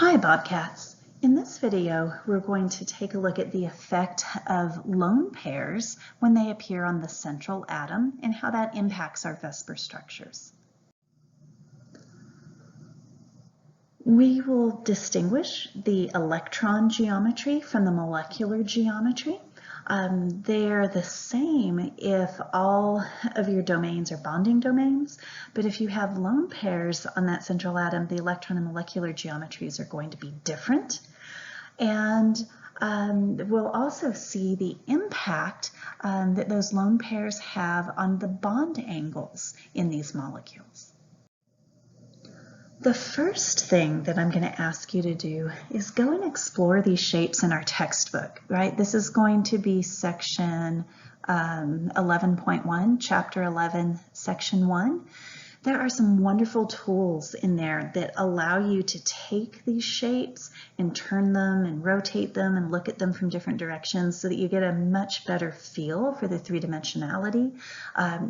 Hi Bobcats! In this video, we're going to take a look at the effect of lone pairs when they appear on the central atom and how that impacts our VSEPR structures. We will distinguish the electron geometry from the molecular geometry. They're the same if all of your domains are bonding domains, but if you have lone pairs on that central atom, the electron and molecular geometries are going to be different. And we'll also see the impact that those lone pairs have on the bond angles in these molecules. The first thing that I'm going to ask you to do is go and explore these shapes in our textbook, right? This is going to be section 11.1, chapter 11, section 1. There are some wonderful tools in there that allow you to take these shapes and turn them and rotate them and look at them from different directions so that you get a much better feel for the three-dimensionality,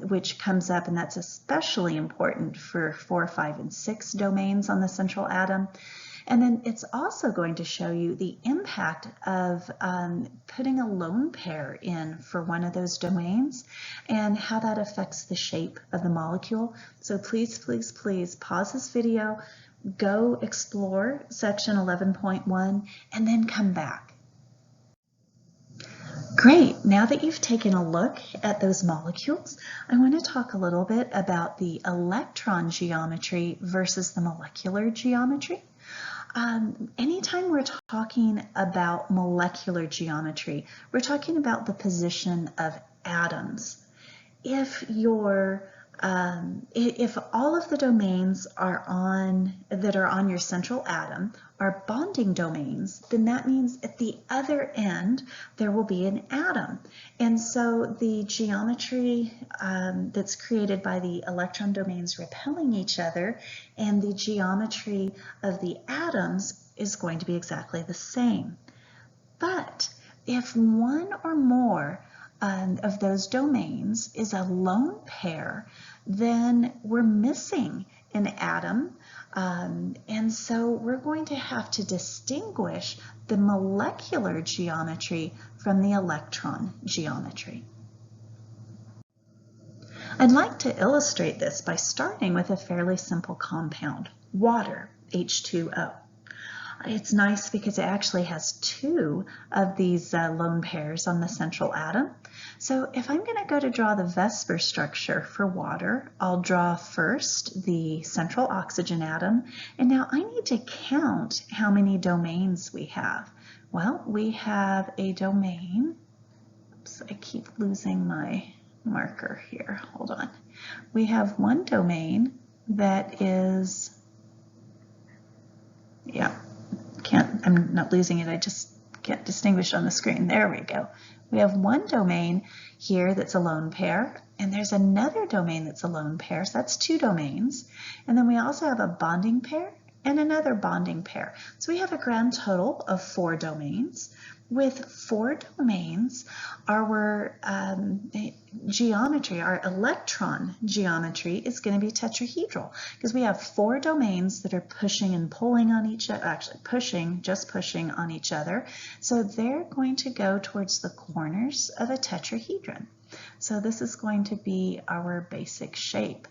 which comes up, and that's especially important for 4, 5, and 6 domains on the central atom. And then it's also going to show you the impact of putting a lone pair in for one of those domains and how that affects the shape of the molecule. So please, please, please pause this video, go explore section 11.1, and then come back. Great, now that you've taken a look at those molecules, I want to talk a little bit about the electron geometry versus the molecular geometry. Anytime we're talking about molecular geometry, we're talking about the position of atoms. If all of the domains that are on your central atom are bonding domains, then that means at the other end there will be an atom. And so the geometry that's created by the electron domains repelling each other and the geometry of the atoms is going to be exactly the same. But if one or more of those domains is a lone pair, then we're missing an atom, and so we're going to have to distinguish the molecular geometry from the electron geometry. I'd like to illustrate this by starting with a fairly simple compound, water, H2O. It's nice because it actually has 2 of these lone pairs on the central atom. So if I'm going to go to draw the VSEPR structure for water, I'll draw first the central oxygen atom, and now I need to count how many domains we have. Well, we have a domain. Oops, I keep losing my marker here. Hold on. We have one domain that is, I'm not losing it, I just can't distinguish on the screen. There we go. We have one domain here that's a lone pair, and there's another domain that's a lone pair, so that's 2 domains. And then we also have a bonding pair and another bonding pair. So we have a grand total of 4 domains. With 4 domains, our geometry, our electron geometry is going to be tetrahedral because we have 4 domains that are pushing and pulling on each other, actually just pushing on each other. So they're going to go towards the corners of a tetrahedron. So this is going to be our basic shape.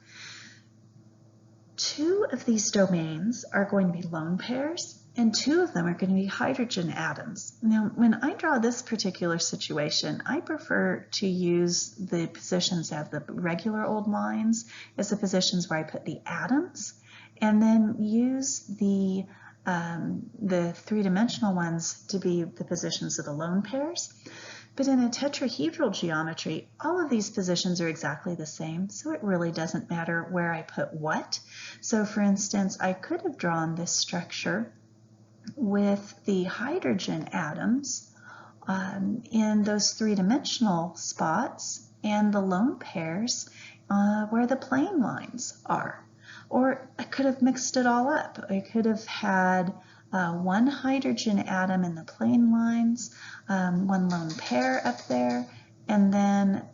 2 of these domains are going to be lone pairs, and 2 of them are going to be hydrogen atoms. Now, when I draw this particular situation, I prefer to use the positions that have the regular old lines as the positions where I put the atoms, and then use the 3-dimensional ones to be the positions of the lone pairs. But in a tetrahedral geometry, all of these positions are exactly the same, so it really doesn't matter where I put what. So for instance, I could have drawn this structure with the hydrogen atoms in those 3-dimensional spots and the lone pairs where the plane lines are. Or I could have mixed it all up. I could have had one hydrogen atom in the plane lines, one lone pair up there, and then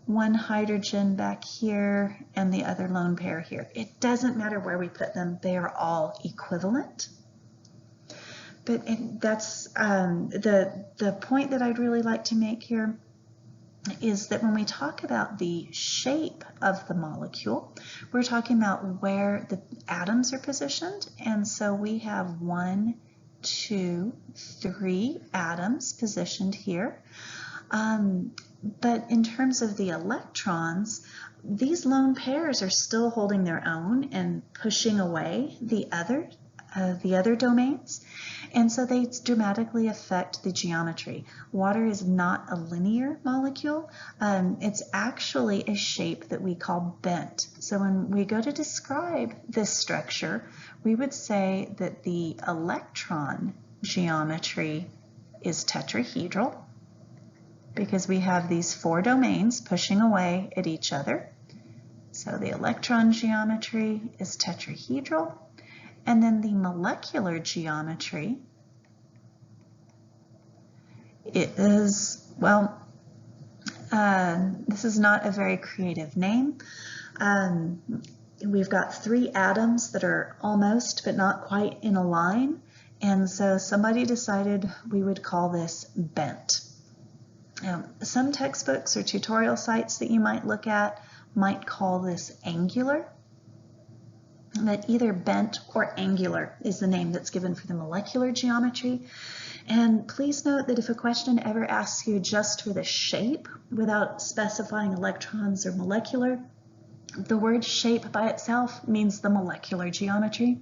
one hydrogen back here and the other lone pair here. It doesn't matter where we put them, they are all equivalent. But that's the point that I'd really like to make here is that when we talk about the shape of the molecule, we're talking about where the atoms are positioned. And so we have 1, 2, 3 atoms positioned here. But in terms of the electrons, these lone pairs are still holding their own and pushing away the other domains, and so they dramatically affect the geometry. Water is not a linear molecule. It's actually a shape that we call bent. So when we go to describe this structure, we would say that the electron geometry is tetrahedral, because we have these 4 domains pushing away at each other. So the electron geometry is tetrahedral. And then the molecular geometry, it is, well, this is not a very creative name. We've got 3 atoms that are almost but not quite in a line. And so somebody decided we would call this bent. Some textbooks or tutorial sites that you might look at might call this angular. But either bent or angular is the name that's given for the molecular geometry. And please note that if a question ever asks you just for the shape without specifying electrons or molecular, the word shape by itself means the molecular geometry.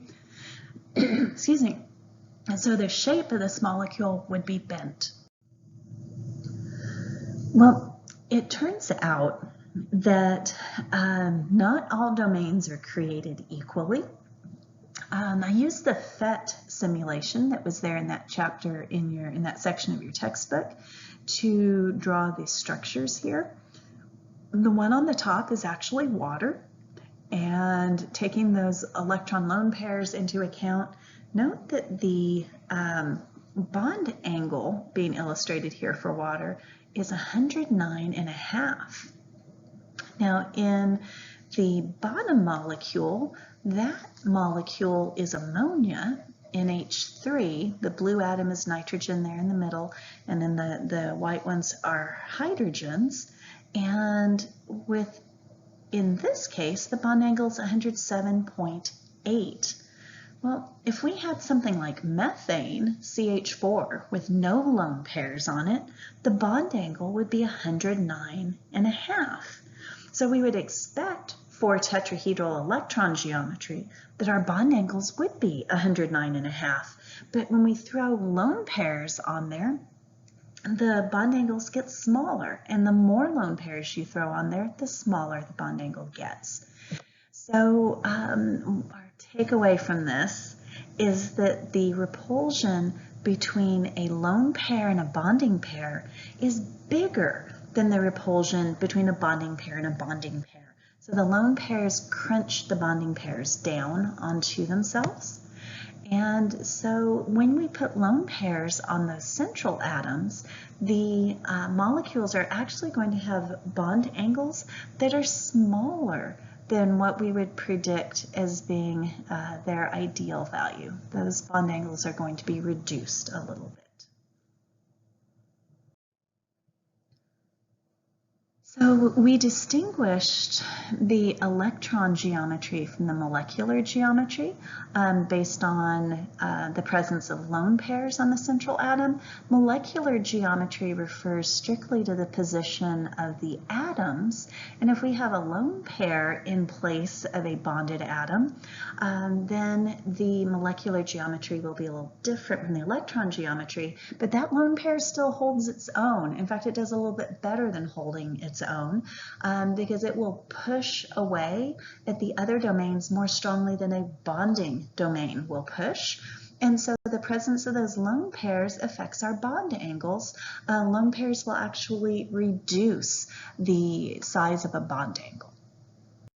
Excuse me. And so the shape of this molecule would be bent. Well, it turns out that not all domains are created equally. I used the PhET simulation that was there in that chapter in that section of your textbook to draw the structures here. The one on the top is actually water, and taking those electron lone pairs into account, note that the bond angle being illustrated here for water is 109.5. Now in the bottom molecule, that molecule is ammonia, NH3. The blue atom is nitrogen there in the middle, and then the white ones are hydrogens. And in this case, the bond angle is 107.8. Well, if we had something like methane, CH4, with no lone pairs on it, the bond angle would be 109.5. So we would expect for tetrahedral electron geometry that our bond angles would be 109.5. But when we throw lone pairs on there, the bond angles get smaller, and the more lone pairs you throw on there, the smaller the bond angle gets. So our takeaway from this is that the repulsion between a lone pair and a bonding pair is bigger than the repulsion between a bonding pair and a bonding pair. So the lone pairs crunch the bonding pairs down onto themselves. And so when we put lone pairs on those central atoms, the molecules are actually going to have bond angles that are smaller than what we would predict as being their ideal value. Those bond angles are going to be reduced a little bit. So we distinguished the electron geometry from the molecular geometry based on the presence of lone pairs on the central atom. Molecular geometry refers strictly to the position of the atoms, and if we have a lone pair in place of a bonded atom, then the molecular geometry will be a little different from the electron geometry, but that lone pair still holds its own. In fact, it does a little bit better than holding its own, because it will push away at the other domains more strongly than a bonding domain will push. And so the presence of those lone pairs affects our bond angles. Lone pairs will actually reduce the size of a bond angle.